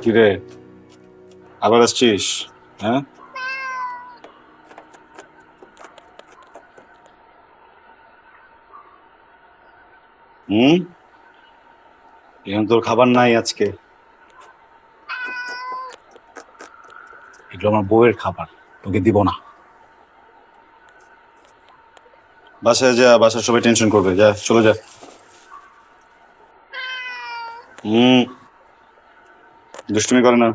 কিরে আবার আসছিস? হ্যাঁ, হুম, এখন তোর খাবার নাই আজকে। এগুলো আমার বউয়ের খাবার, তোকে দিব না। বাসায় যা, বাসায় সবাই টেনশন করবে। যা, চলে যা। হুম, দুষ্টুমি করে না।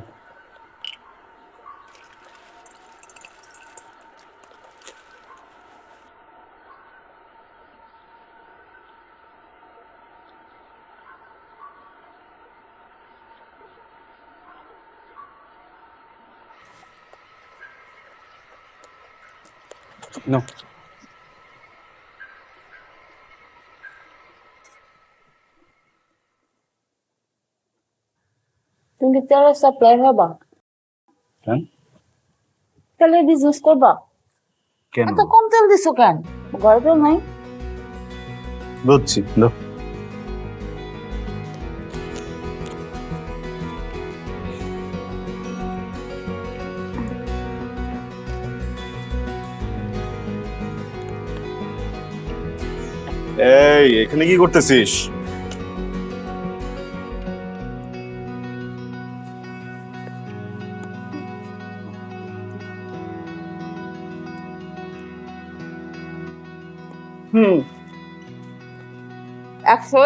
No. তুমি কি তেলের সাপ্লাই হবা? কেন? তেলের বিজনেস করবা? কেন? এত কম তেল দিছো কেন? ঘরে তেল নাই? বুঝছি, লো। এই, এখানে কি করতেছিস? হুম, 100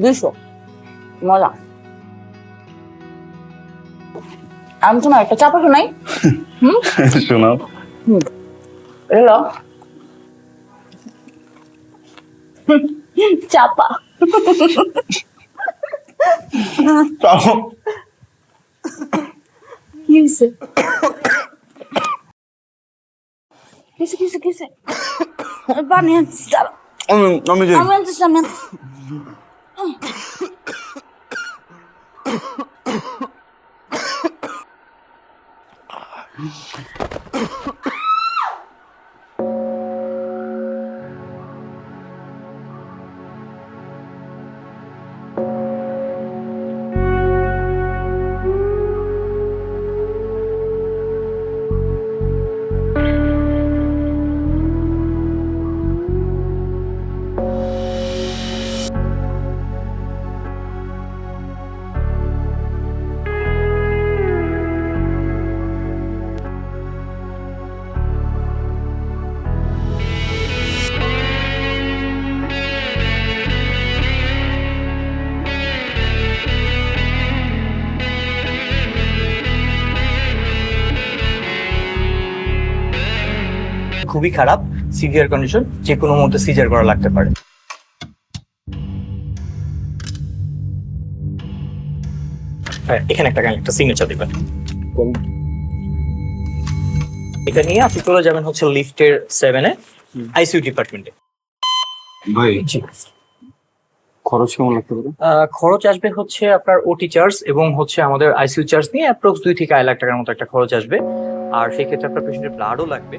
200 মজা। আমি তোমার একটা চাপা শোনাই। হুম শোনাও। হুম, এলো চাপা। তাও কি হয়েছে? কিসে কিসে কিসে? পানি আনছিস, দাঁড়াও। আমি যাই। আমি আনছিস, আমি আনছিস। খুবই খারাপ, সিভিয়ার কন্ডিশন, যে কোনো মুহূর্তে সিজার করা লাগতে পারে। হ্যাঁ, এখানে একটা সিগনেচার দিবেন। এটা নিয়ে আপনি চলে যাবেন হচ্ছে লিফটের 7-এ, আইসিইউ ডিপার্টমেন্টে। ভাই, জি। খরচ কেমন লাগতে পারে? খরচ আসবে হচ্ছে আপনার ওটি চার্জ এবং হচ্ছে আমাদের আইসিইউ চার্জ নিয়ে অ্যাপ্রক্স 2 থেকে 2.5 লাখ টাকার মতো একটা খরচ আসবে। আর সেই ক্ষেত্রে আপনার পেশেন্টের ব্লাডও লাগবে।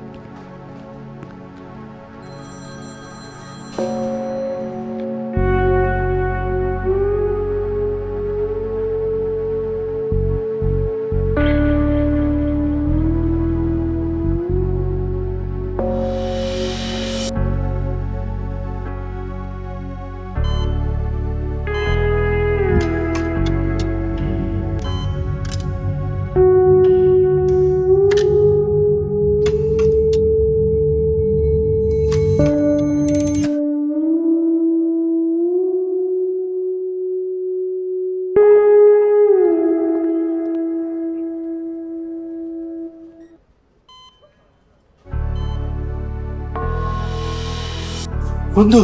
বন্ধু,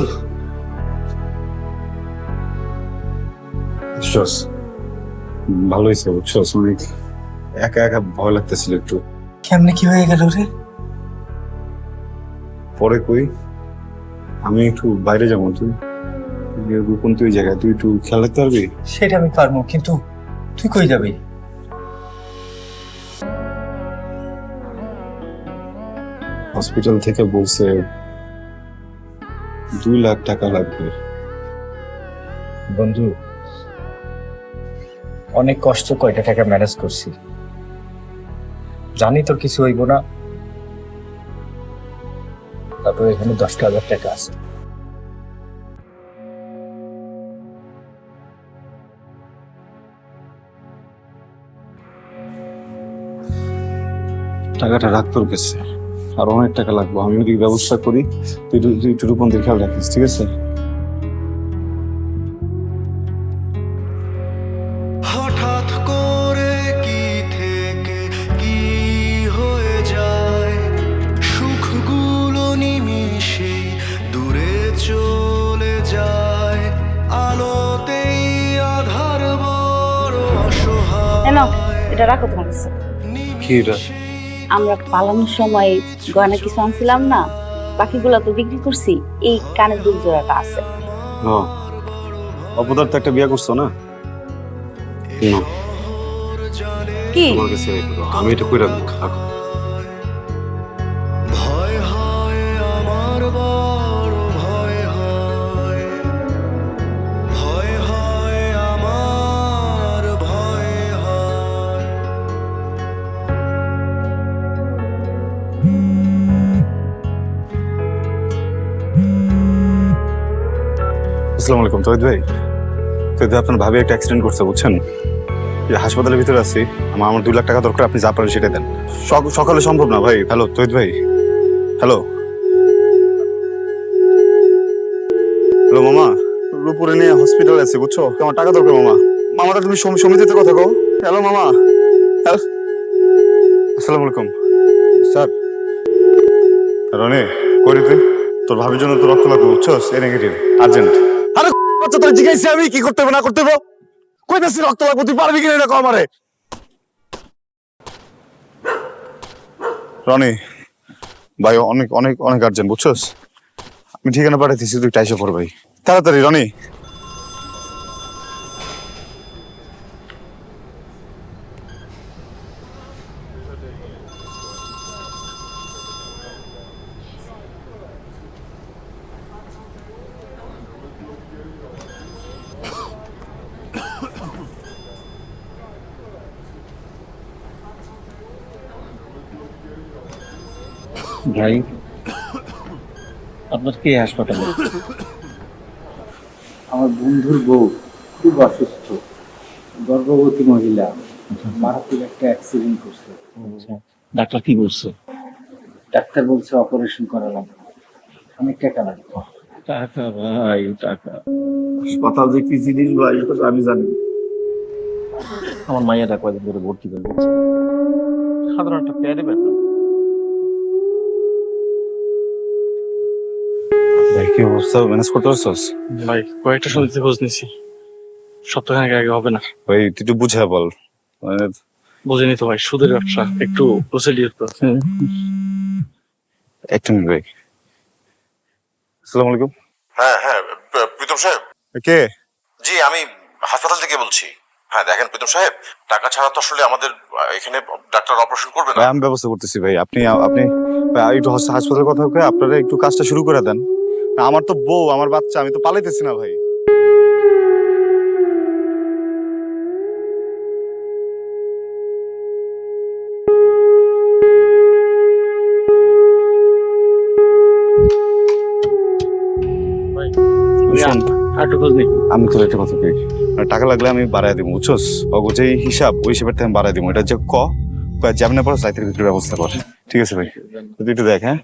বুঝছস, ভালো হয়েছে। বুঝছস, অনেক একা একা ভয় লাগতেছিল একটু। কেমনে কি হয়ে গেল রে? পরে কই, আমি একটু বাইরে যাবো। তুই কোন তুই জায়গায়, তুই একটু খেয়াল রাখতে পারবি? সেটা আমি পারবো, কিন্তু তুই কই যাবি? হসপিটাল থেকে বলছে 2 লাখ টাকা লাগবে। বন্ধু, অনেক কষ্ট কয়টা টাকা ম্যানেজ করছি, জানি তোর কিছু হইব না। তারপরে এখানে 10,000 টাকা আছে। টাকাটা রাখ তোর কাছে, আর অনেক টাকা লাগবে। আমি ওদিকে ব্যবস্থা করি, তুই একটু রূপন্তীর খেয়াল রাখিস, ঠিক আছে? হঠাৎ করে কি থেকে কি হয়ে যায়, সুখগুলো নিমিষেই দূরে চলে যায়, আলোতেই আধার বড় এনো, অসহায়। এটা রাখো তোমার কাছে। কি এটা? আমরা পালানোর সময় গয়না কিছু আনছিলাম না, বাকিগুলো তো বিক্রি করছি। এই কানের দুল জোড়াটা আছে। অপদার্থ একটা বিয়ে করছো না? না, কি তোমার কাছে রেখে দাও, আমি এটা কই রাখবো। রাখো। ভয় হয় আমার বড় ভয় হয়, ভয় হয় আমার ভয় হয়। আসসালামু আলাইকুম তহিদ ভাই। তহিদ ভাই, আপনার ভাবি একটা অ্যাক্সিডেন্ট করছে, বুঝছেন? এই হাসপাতালের ভিতরে আছি, আমার 2 লাখ টাকা দরকার, আপনি যা পারেন সেটা দেন। সকালে সম্ভব না ভাই। হ্যালো তহিদ ভাই, হ্যালো হ্যালো মামা, রূপুরে নিয়ে হসপিটালে আছি, বুঝছো? আমার টাকা দরকার মামা। মামাটা তুমি সমিতিতে কথা কও। হ্যালো মামা। আসসালামু আলাইকুম স্যার। রনি, কই রে তুই? তোর ভাবির জন্য তো রক্ত লাগবে, বুঝছস? এ নেগেটিভ, আর্জেন্ট। আরে বাচ্চা, তোর জিজ্ঞাসি আমি কি করতে হবে না করতে হবে? কইতাছি রক্ত লাগবে, তুই পারবি কিনা এটা কও আমারে। রনি ভাই, অনেক অনেক অনেক আর্জেন্ট, বুঝছস? আমি ঠিকানা পাঠাইতেছি, তুই টাইসা পড় ভাই, তাড়াতাড়ি। রনি, ভাই, আপনার কে হাসপাতালে? আমার বন্ধুর বউ খুব অসুস্থ, গর্ভবতী মহিলা, মারাত্মক একটা অ্যাক্সিডেন্ট করছে। ডাক্তার কি বলছে? ডাক্তার বলছে অপারেশন করা লাগবে, অনেক টাকা লাগবে। টাকা ভাই, টাকা। হাসপাতাল যে কি জিনিস ভাই, এটা আমি জানি। আমার মাইয়াটা কয়দিন ধরে ভর্তি করে দিচ্ছে, সাধারণ একটা পেয়ারে ব্যথা। ভাই কি অবস্থা, ম্যানেজ করতে পারছস? ভাই কয়েকটা সমিতিতে খোঁজ নিছি, সপ্তাহখানেক আগে হবে না। ভাই তুই একটু বুঝা বল, মানে বুঝিনি তো ভাই, সুদের ব্যবসা, একটু প্রসিডিউর তো আছে। একটা মিনিট ভাই। আসসালামু আলাইকুম। হ্যাঁ হ্যাঁ, প্রীতম সাহেব। কে? জি, আমি হাসপাতাল থেকে বলছি। হ্যাঁ দেখেন প্রীতম সাহেব, টাকা ছাড়া তো আসলে আমাদের এখানে ডাক্তার অপারেশন করবে না। ভাই আমি ব্যবস্থা করতেছি ভাই, আপনি আপনি ভাই, একটু হাসপাতালের কথা কয়ে আপনারা একটু কাজটা শুরু করে দেন। আমার তো বউ, আমার বাচ্চা, আমি তো পালাইতেছি না ভাই। ভাই শোন, আর একটু খোঁজ নেই। আমি তোর একটা কথা কই, টাকা লাগলে আমি বাড়াই দিব, বুঝছস? অগো যে হিসাব, ওই হিসাবের থেকে আমি বাড়াই দিব। এটা যে যেমন পর সাইতের ভিতরে ব্যবস্থা কর, ঠিক আছে ভাই? তুই একটু দেখ। হ্যাঁ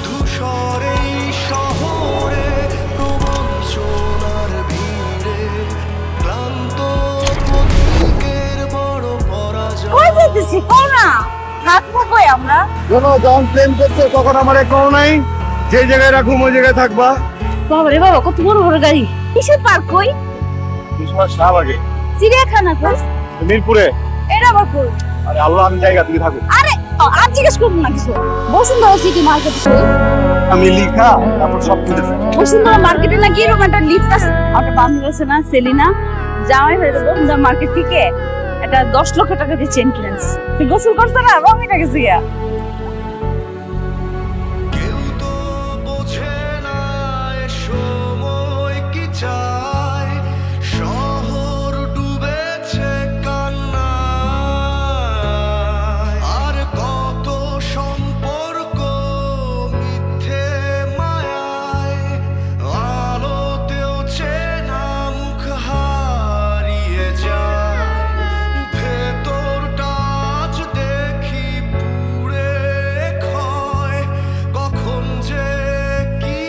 ধূসর এই শহরে প্রবঞ্চনার ভিড়ে ক্লান্ত পথিকের বড় পরাজয়। কই যাইতেছি কও না, থাকবো কই আমরা? শোনো, যখন প্রেম করছো তখন আমার কও নাই যে জায়গায় রাখুম ওই জায়গায় থাকবা। বাবা রে বাবা, কত বড় বড় গাড়ি! কিসের পার্ক কই? শাহবাগে, চিড়িয়াখানা কই? মিরপুরে। এটা আবার কই? আরে আল্লাহ, আমি জায়গা তুমি থাকো। আরে আর জিজ্ঞেস করবো না কিছু। বসুন্ধরা সিটি মার্কেট কই? আমি লিখা, তারপর সব কিছু আছে। বসুন্ধরা মার্কেটে নাকি এরকম একটা লিফট আছে, একটা বান্ধবী আছে না, সেলিনা, জামাই হয়ে যাবো বসুন্ধরা মার্কেট থেকে এটা 10 লক্ষ টাকা দিয়ে চেন কিনেছ। তুই গোসল করছ না, রং এটা গেছে গিয়া। কেউ তো বোঝে না এ সময় কি চায়, শহর ডুবেছে কান্নায়, আর কত সম্পর্ক মিথ্যে মায়ায়, আলোতেও চেনা মুখ হারিয়ে যায়, ভেতরটা আজ দেখি পুড়ে ক্ষয়, কখন যে কি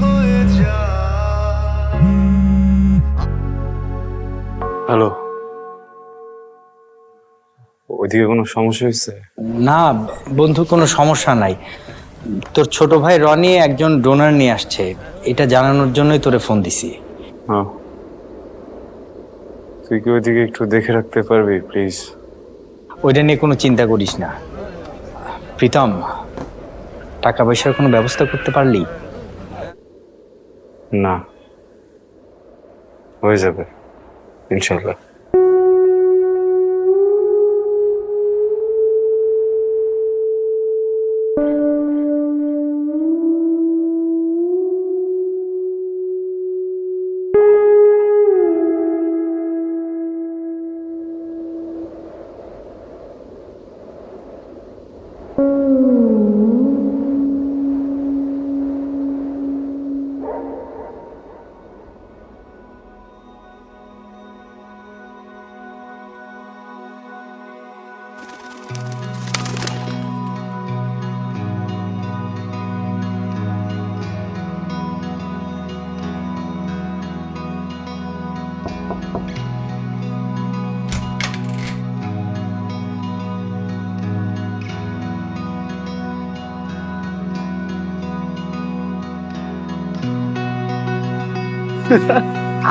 হয়ে যায়। হ্যালো, ওইদিকে কোনো সমস্যা হয়েছে? না বন্ধু, কোনো সমস্যা নাই। তোর ছোট ভাই রনি একজন ডোনার নিয়ে আসছে, এটা জানানোর জন্যই তোরে ফোন দিছি। হ্যাঁ, তুই কি ওইদিকে একটু দেখে রাখতে পারবি প্লিজ? ওইটা নিয়ে কোনো চিন্তা করিস না। প্রীতম, টাকা পয়সার কোনো ব্যবস্থা করতে পারলি? না, হয়ে যাবে ইনশাল্লাহ।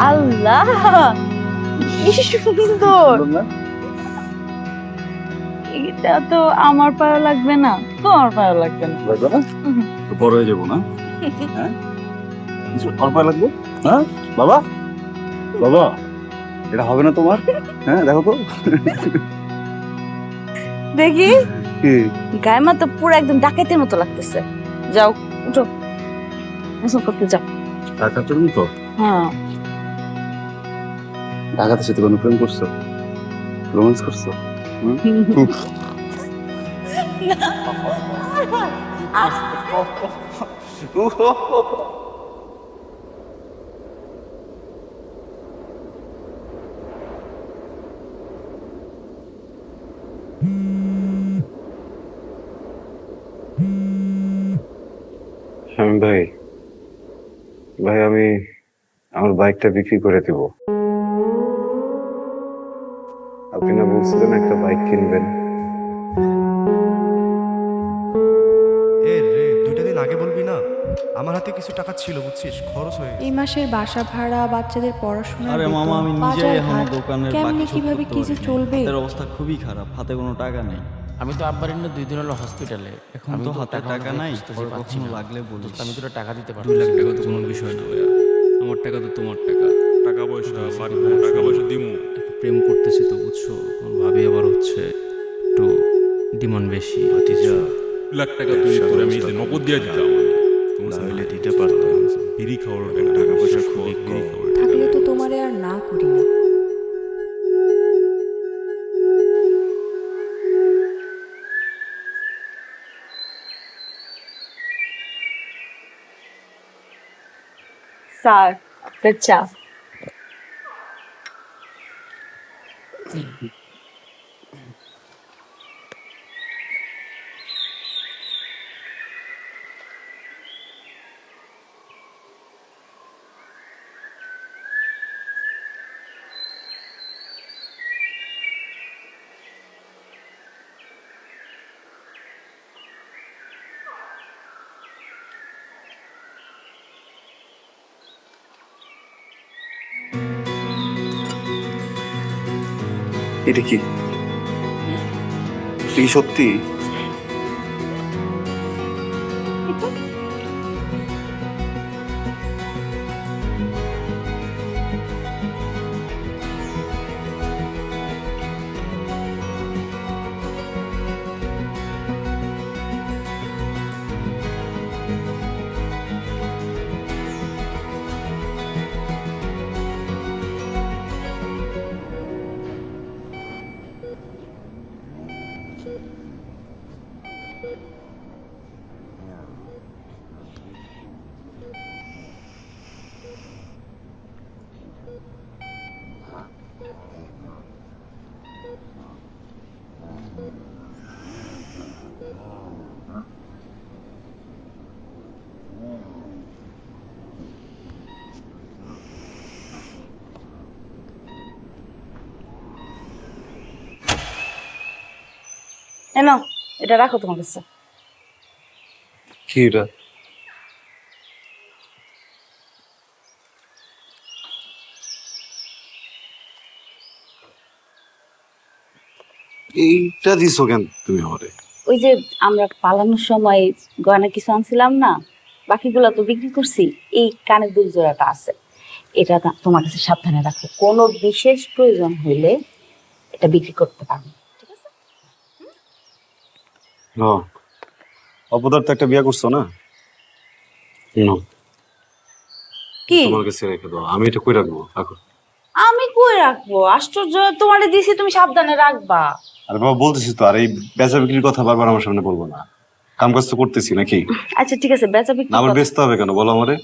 আল্লাহ, কি সুন্দর! এটা তো আমার পায়ে লাগবে না, তোমার পায়ে লাগবে না। লাগবে না তো বড় হয়ে যাবো না? হ্যাঁ, কিছু অল্প লাগবে। হ্যাঁ বাবা, বাবা এটা হবে না তোমার? হ্যাঁ দেখো তো। দেখি, কি গায়ে মা তো পুরো একদম ডাকাতের মতো লাগতেছে। যাও, উঠো, গোসল করতে যাও। টাকা তুমি তো হ্যাঁ, ঢাকাতে সাথে কোনো প্রেম করছো, রোমান্স করছো? ভাই, ভাই আমি আমার বাইকটা বিক্রি করে দিব। আপনি না বলছিলেন একটা বাইক কিনবেন? এ রে, 2টা দিন আগে বলবি না? আমার হাতে কিছু টাকা ছিল বুঝছিস, খরচ হয়ে এই মাসের বাসা ভাড়া, বাচ্চাদের পড়াশোনা, আরে মামা, আমি নিজে এখনো দোকানের কেমনে বাকি শোধ কিভাবে করতে কি যে পারিনি। চলবে। হাতের অবস্থা খুবই খারাপ, হাতে কোনো টাকা নেই। আমি তো আব্বার এনে 2 দিন হলো হসপিটালে। এখন তো হাতে টাকা নাই, পরে পাচ্ছি কখনো না। লাগলে বলিস। আমি তো টাকা দিতে পারবো। 2 লাখ টাকা তো কোনো বিষয় না ভাইয়া, আমার টাকা তো তোমার টাকা। টাকা পয়সা লাগবে, টাকা পয়সা দিমু। প্রেম করতেছি তো বুঝছো, তখন ভাবি আবার হচ্ছে একটু ডিমান্ড বেশি। ভাতিজা 2 লাখ টাকা তুমি তোরে আমি নগদ দিয়ে দিতাম, তোমার হইলে দিতে পারতাম। বিড়ি খাওয়ার টাকা পয়সা খুবই কম, থাকলে তো তোমারে আর না করি না। স্যার, আপনার চা। এটা কি কি সত্যি? এনো, এটা রাখো তোমার কাছে। কি এটা? এইটা দিছো কেন তুমি আমারে? ওই যে আমরা পালানোর সময় গয়না কিছু আনছিলাম না, বাকিগুলো তো বিক্রি করছি, এই কানের দুল জোড়াটা আছে, এটা তোমার কাছে সাবধানে রাখো, কোনো বিশেষ প্রয়োজন হইলে এটা বিক্রি করতে পারবে, ঠিক আছে? অপদার্থ একটা বিয়ে করছো না? কি তোমার কাছে রেখে দাও, আমি এটা কই রাখবো? রাখো। আমি কই রাখবো? আশ্চর্য, তোমারে দিছি, তুমি সাবধানে রাখবা। আরে বাবা বলতেছি তো, আর এই বেচা বিক্রির কথা বারবার আমার সামনে বলবো না। কাম কাজ তো করতেছি নাকি? আচ্ছা ঠিক আছে, বেচা বিক্রি না আমার করো। বেচতে হবে কেন বলো আমারে?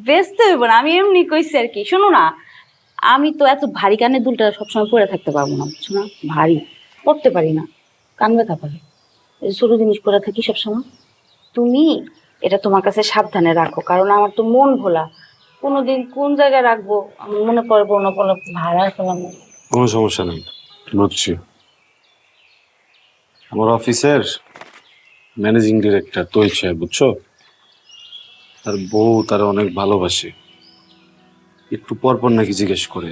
বেচতে হইব না, আমি এমনি কইছি আর কি। শোনো না, আমি তো এত ভারী কানের দুলটা সবসময় পরে থাকতে পারবো না, বুঝছো না? ভারী পড়তে পারি না, কান ব্যথা করে। এই যে ছোট জিনিস পরে থাকি সবসময়। তুমি এটা তোমার কাছে সাবধানে রাখো, কারণ আমার তো মন ভোলা, কোনোদিন কোন জায়গায় রাখবো আমি মনে পড়বো না, কোনো ভাড়া ফেলাম। কোনো সমস্যা নেই, বুঝছি। আমার অফিসের ম্যানেজিং ডিরেক্টর তৈরি সাহেব, বুঝছো, তার বউ তার অনেক ভালোবাসে। একটু পর পর নাকি জিজ্ঞেস করে,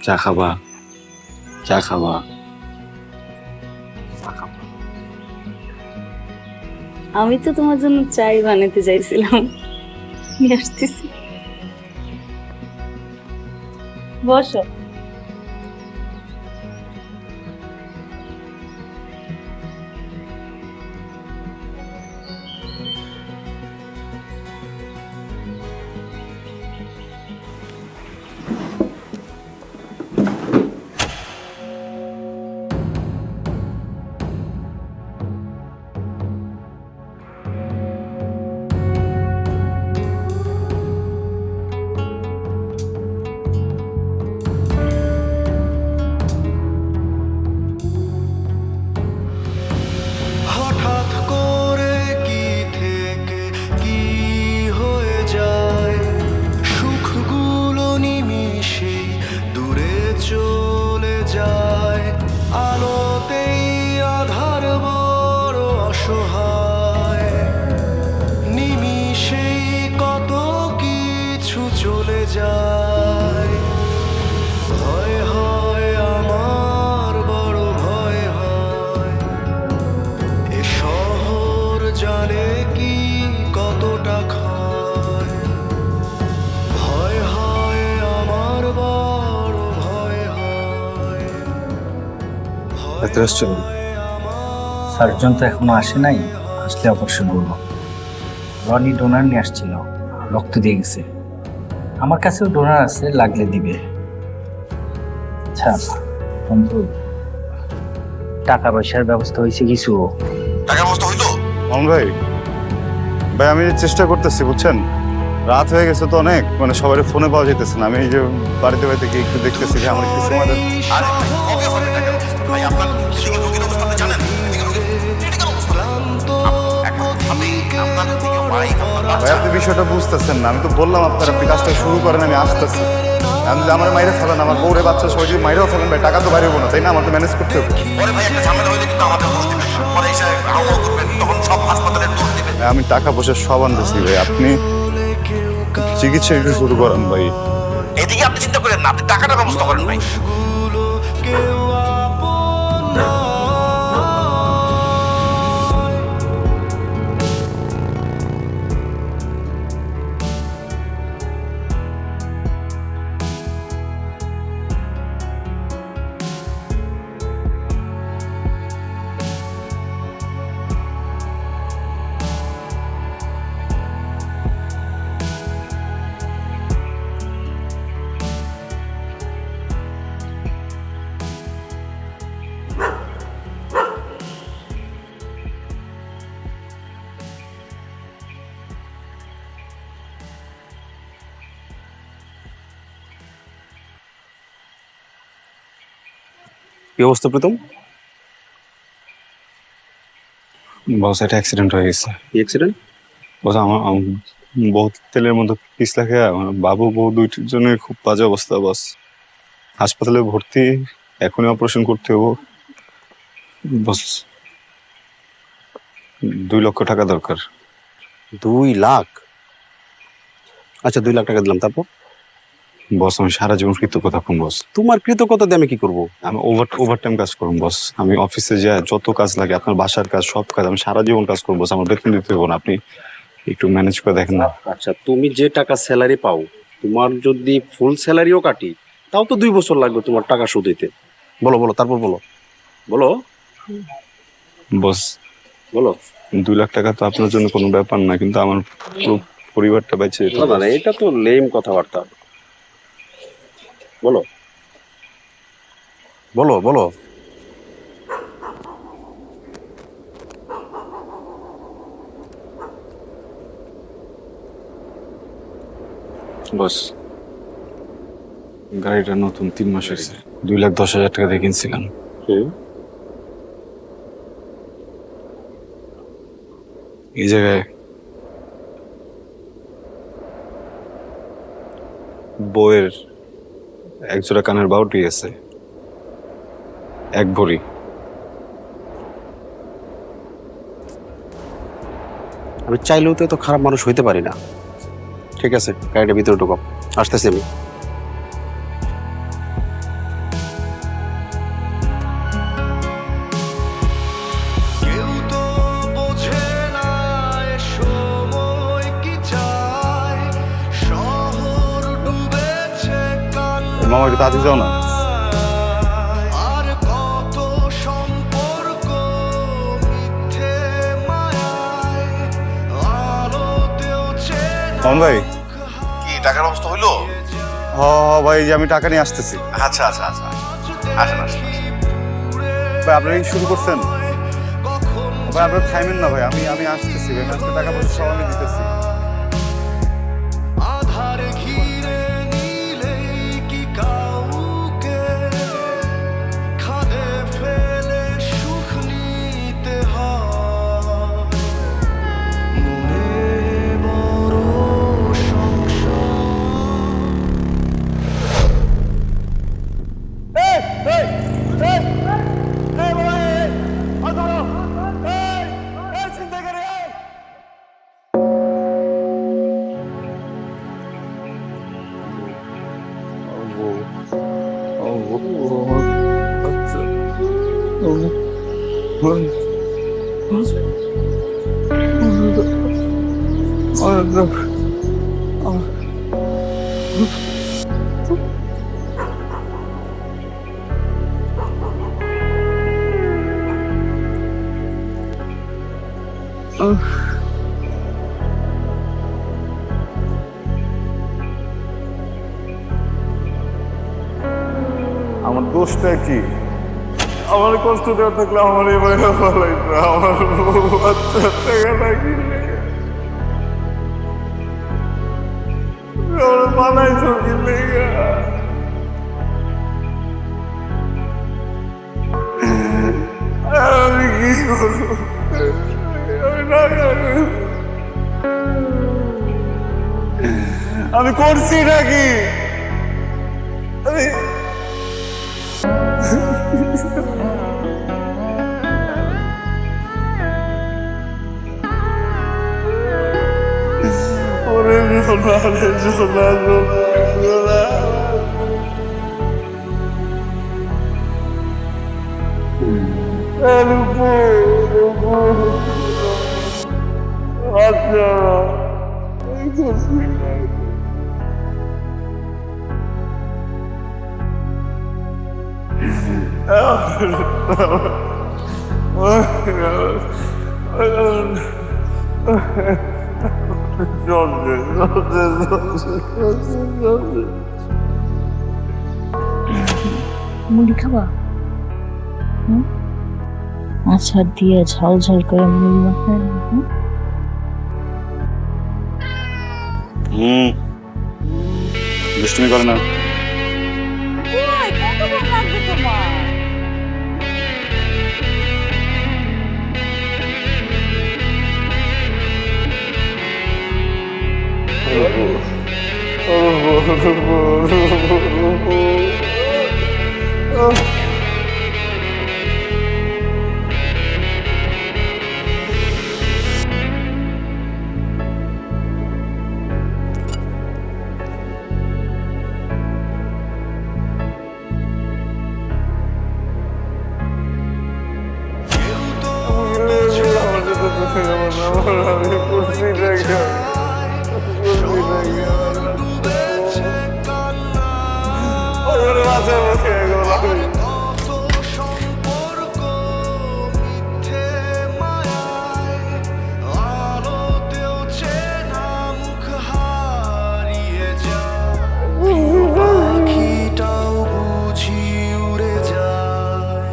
চা খাবা, চা খাবা, চা খাবা। আমি তো তোমার জন্য চাই বানাতে চাইছিলাম, নিয়ে আসতেছি, বসো। হঠাৎ করে কি থেকে কি হয়ে যায়, সুখগুলো নিমিষেই দূরে চলে যায়, আলোতেই আধার বড় অসহায়, নিমিষেই কত কিছু চলে যায়। ভয় হয় আমার, বড় ভয় হয়, এ শহর জানে কি কতটা খায়। ভয় হয় আমার, বড় ভয় হয়। এত আসছে না? সার্জন তো এখনো আসে নাই, আসলে অবশ্যই বলবো। রনি ডোনার নিয়ে আসছিল, রক্ত দিয়ে গেছে। আমার কাছেও ডোনার আছে, লাগলে দিবে। আচ্ছা বন্ধু, টাকা পয়সার ব্যবস্থা হয়েছে কিছু? টাকার ব্যবস্থা হইলো? মামুন ভাই, ভাই আমি চেষ্টা করতেছি, বুঝছেন, রাত হয়ে গেছে তো অনেক, মানে সবার ফোনে পাওয়া যেতেছে না। আমি এই যে বাড়িতে বাড়িতে গিয়ে একটু দেখতেছি যে আমার একটু সময় দেন। আরে ভাই, কবে হবে টাকার ব্যবস্থা? ভাই আপনার এদিকে রোগীর অবস্থা আপনি জানেন? এদিকে রোগীর ক্রিটিক্যাল অবস্থা। আপনি আপনার দিকে ওয়াইফ, আপনার ভাই আপনি বিষয়টা বুঝতেছেন না, আমি তো বললাম আপনার, আপনি কাজটা শুরু করেন, আমি আসতেছি। আমি যদি আমার মাইরে ফেলেন, আমার বউরে বাচ্চা সবাই যদি মাইরেও ফেলেন, ভাই টাকা তো বাইরে হবো না, তাই না? আমার তো ম্যানেজ করতে হবে। পরে ভাই একটা ঝামেলা হইলে কিন্তু আমাদের দোষ দিবেন না। পরে এসে হাওয়া করবেন, তখন সব হাসপাতালের দোষ দিবেন। ভাই, আমি টাকা পয়সা সব আনতেছি ভাই, আপনি চিকিৎসা একটু শুরু করেন ভাই। এদিকে আপনি চিন্তা করেন না, আপনি টাকাটা ব্যবস্থা করেন ভাই। কেউ আপন নয়। কি অবস্থা প্রীতম? বস একটা অ্যাক্সিডেন্ট হয়ে গেছে। কি অ্যাক্সিডেন্ট? বস বহুত তেলের মধ্যে পিছলা খেয়ে আমার বাবু বউ দুইজনের খুব বাজে অবস্থা বস। হাসপাতালে ভর্তি, এখনই অপারেশন করতে হবো বস। 2 লক্ষ টাকা দরকার। 2 লাখ? আচ্ছা 2 লাখ টাকা দিলাম, তারপর? বস আমি সারা জীবন কৃতজ্ঞতা থাকুন বস। তোমার কৃতজ্ঞতা দিয়ে আমি কি করবো? আমি ওভার টাইম কাজ করুন বস। আমি অফিসে যাই, যত কাজ লাগে আপনার বাসার কাজ সব কাজ আমি সারা জীবন কাজ করবো বস। আমার বেতন দিতে হবো না, আপনি একটু ম্যানেজ করে দেখেন না। আচ্ছা তুমি যে টাকা স্যালারি পাও, তোমার যদি ফুল স্যালারিও কাটি, তাও তো 2 বছর লাগবে তোমার টাকা শোধ দিতে। বলো বলো, তারপর বলো বলো বস বলো। 2 লাখ টাকা তো আপনার জন্য কোনো ব্যাপার না, কিন্তু আমার পুরো পরিবারটা বেঁচে যেত। না না, এটা তো লেম কথাবার্তা। বলো বলো বলো। বস গাড়িটা নতুন 3 মাস হয়েছে, 2,10,000 টাকা দিয়ে কিনছিলাম। এই জায়গায় বউয়ের 1 জোড়া কানের বাউটি আছে, 1 ভরি। আমি চাইলেও তো এত খারাপ মানুষ হইতে পারি না। ঠিক আছে, গাড়িটা ভিতরে ঢোকাও, আসতেছি আমি। মামা একটু তাড়াতাড়ি যাও না। ভাই কি টাকার অবস্থা হইলো? হ ভাই, যে আমি টাকা নিয়ে আসতেছি। আচ্ছা আচ্ছা আচ্ছা, আসেন আসেন। ভাই আপনারা কি শুরু করছেন? ভাই আপনারা থাইমেন না ভাই, আমি আসতেছি ভাই। আজকে টাকা পয়সা সব আমি দিতেছি। আমার দোষটা কি? আমার কষ্ট দেওয়া থাকলে আমার এই বাইরে ফলাইতো। আমার বাচ্চার টাকা লাগিলে আমার বানাইছো কি লেগা? আমি কি করবো? আমি করছি নাকি? আমি ওরে সোনা রে সোনা সোনা। আচ্ছা মুড়ি খাবা? আচ্ছা দিয়ে ঝাল ঝাল করে মুড়ি মাখায়। দুষ্টুমি করে না। কতক্ষণ লাগবে তোমার? পাখিটাও বুঝি উড়ে যায়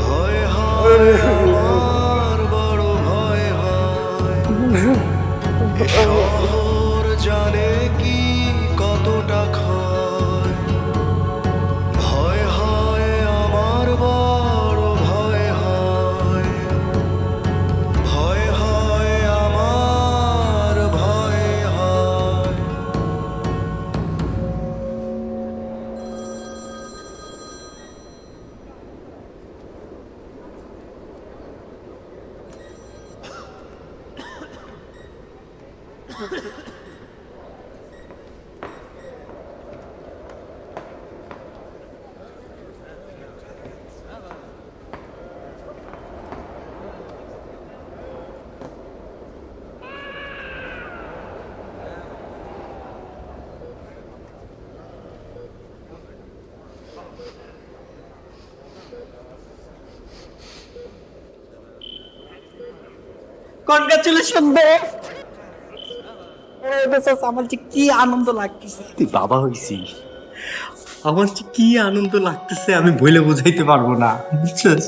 ভয় হয় আমার বড় ভয় হয় এ শহর জানে কি কতটা ক্ষয় ভয় হয় আমার বড় ভয় হয় ভয় হয় আমার ভয় হয় কনগ্রাচুলেশন আমার যে কি আনন্দ লাগতেছে, তুই বাবা হইছিস। আমার যে কি আনন্দ লাগতেছে আমি বলে বোঝাইতে পারবো না, বুঝছিস?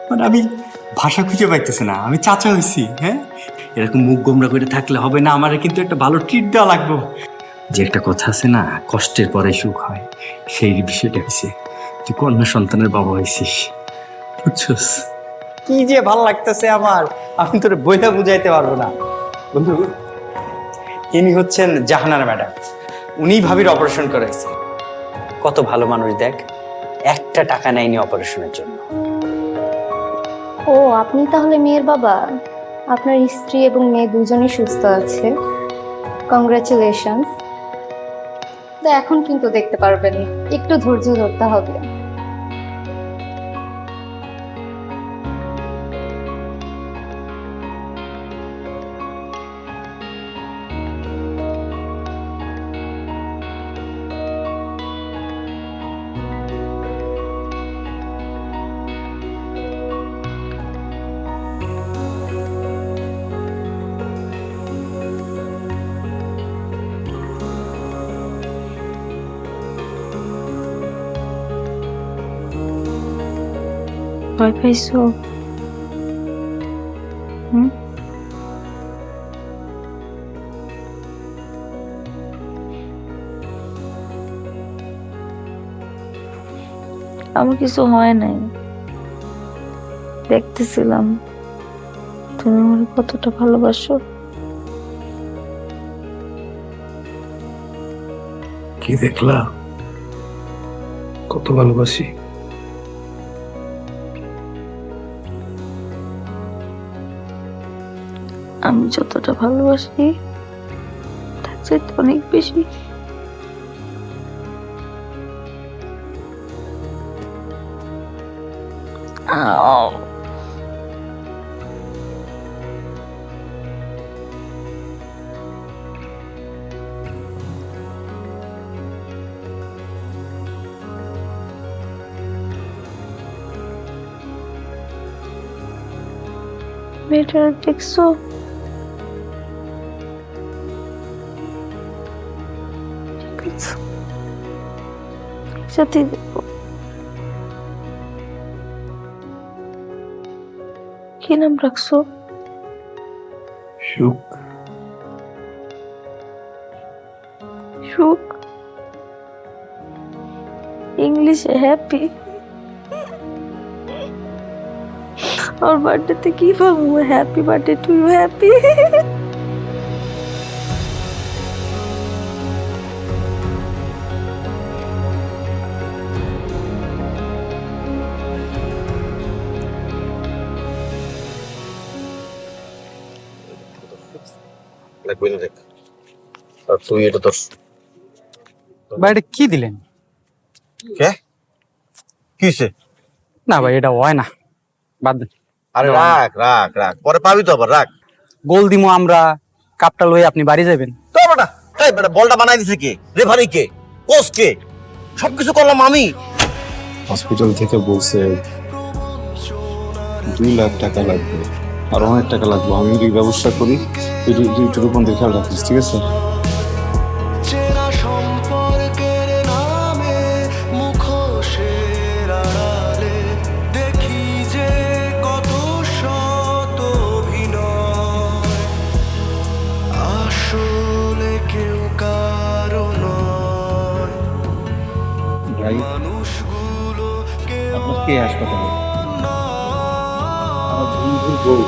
মানে আমি ভাষা খুঁজে পাইতেছি না, আমি চাচা হইছি। হ্যাঁ, এরকম মুখ গোমরা করে থাকলে হবে না, আমার কিন্তু একটা ভালো ট্রিট দেওয়া লাগবে। যে একটা কথা আছে না, কষ্টের পরে সুখ হয়, সেই বিষয়টা হয়েছে। তুই কন্যা সন্তানের বাবা হয়েছিস, বুঝছিস? কি যে ভালো লাগতেছে আমার, আমি তোর বইটা বুঝাইতে পারবো না। বন্ধু, ইনি হচ্ছেন জাহানারা ম্যাডাম, উনি ভাবির অপারেশন করাইছে। কত ভালো মানুষ দেখ, একটা টাকা নেয়নি অপারেশনের জন্য। ও, আপনি তাহলে মেয়ের বাবা? আপনার স্ত্রী এবং মেয়ে দুজনেই সুস্থ আছে, কংগ্রাচুলেশনস। তো এখন কিন্তু দেখতে পারবেন, একটু ধৈর্য ধরতে হবে। ভয় পাইছো? আমার কিছু হয় নাই, দেখতেছিলাম তুমি আমার কতটা ভালোবাসো। কি দেখলা? কত ভালোবাসি। আমি যতটা ভালোবাসি তার চাইতে অনেক বেশি। মেয়েটা দেখছো? সাথে দেখো। কি নাম রাখছো? সুখ। সুখ? ইংলিশে হ্যাপি। और बर्थडे ते की बोलूं, happy birthday to you, happy. লাগবে না দেখ, আর তুই এটা তোর ভাই এটা কি দিলেন? কে কিসে? না ভাই, এটা হয় না, বাদ দেন। আরে রাখ রাখ রাখ, পরে পাবি তো আবার, রাখ। গোল দিমু আমরা, কাপটা লই আপনি বাড়ি যাবেন। তো বেটা, এই বেটা বলটা বানাই দিছে কে? রেফারি কে? কোচ কে? সবকিছু করলাম আমি। হসপিটাল থেকে বলছে 2 লাখ টাকা লাগবে, আর অনেক টাকা লাগবে। আমি যদি ব্যবস্থা করি, একটু রূপন্দের খেয়াল রাখিস, ঠিক আছে? ভাই আপনার কে হাসপাতালে? আমার বন্ধুর বউ,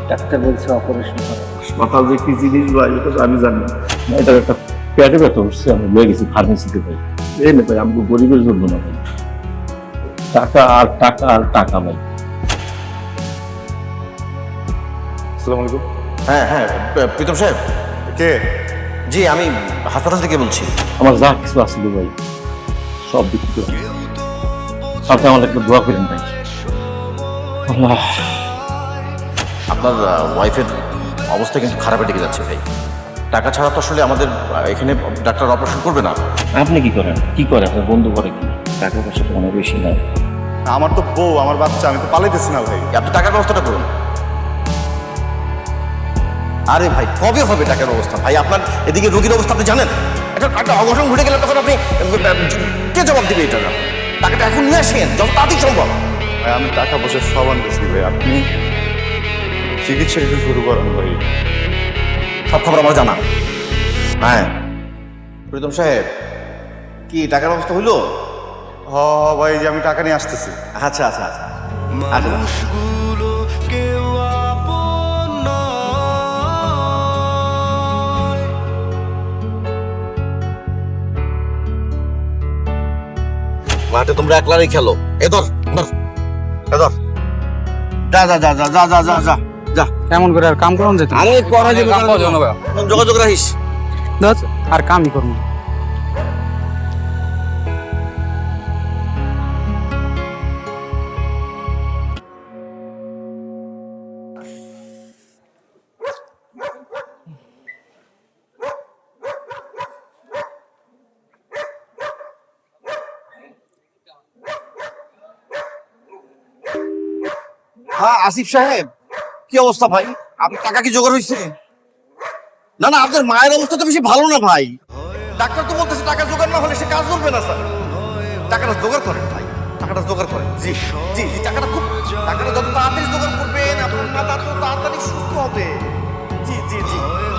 ডাক্তার বলছে অপারেশন করা। হাসপাতাল যে কি জিনিস ভাই এটা তো আমি জানি না। এটা একটা পেটে ব্যথা হচ্ছে, আমি লয়ে গেছি ফার্মেসিতে ভাই। এই না ভাই, আমি গরিবের জন্য না ভাই, টাকা আর টাকা আর টাকা ভাই। আসসালামু আলাইকুম। হ্যাঁ হ্যাঁ, প্রীতম সাহেব। কে? জি, আমি হাসপাতাল থেকে বলছি। আমার যা কিছু আসলে ভাই সব বিক্রি করে আপনি আমার একটা দোয়া করেন ভাই। আল্লাহ, আপনার ওয়াইফের অবস্থা কিন্তু খারাপের দিকে যাচ্ছে ভাই। টাকা ছাড়া তো আসলে আমাদের এখানে ডাক্তার অপারেশন করবে না। আপনি কি করেন? কি করে আপনার বন্ধু করে কি? টাকা পয়সা তো অনেক বেশি নাই। আমার তো বউ, আমার বাচ্চা, আমি তো পালাইতেছি না ভাই। আপনি টাকার ব্যবস্থাটা করুন। আরে ভাই, কবে হবে টাকার ব্যবস্থা? ভাই আপনার এদিকে রোগীর অবস্থা আপনি জানেন? একটা অঘটন ঘটে গেলে তখন আপনি কে জবাব দিবে এটা? টাকাটা এখন নিয়ে আসেন যত তাড়াতাড়ি সম্ভব। ভাই আমি টাকা পয়সা সব আনতেছি ভাই, আপনি চিকিৎসা একটু শুরু করেন ভাই। সব খবর আমার জানা। হ্যাঁ প্রীতম সাহেব, কি টাকার ব্যবস্থা হইলো? হ ভাই, যে আমি টাকা নিয়ে আসতেছি। আচ্ছা আচ্ছা আচ্ছা আচ্ছা। মাঠে তোমরা একলারই খেলো। এদর এদর, যা যা যা যা যা যা যা যা যা। কেমন করে আর কাম করুন যেত? আরে করা যাবে, যোগাযোগ রাখিস। আর কামই করুন। হ্যাঁ আসিফ সাহেব, কি অবস্থা ভাই? আপনার টাকা কি জোগাড় হয়েছে? না না, আপনার মায়ের অবস্থা তো বেশি ভালো না ভাই। ডাক্তার তো বলতেছে টাকা জোগাড় না হলে সে কাজ করবে না স্যার। টাকাটা জোগাড় করেন ভাই, টাকাটা জোগাড় করেন। জি জি জি, টাকাটা যত তাড়াতাড়ি জোগাড় করবেন আপনার মা তত তাড়াতাড়ি সুস্থ হবে।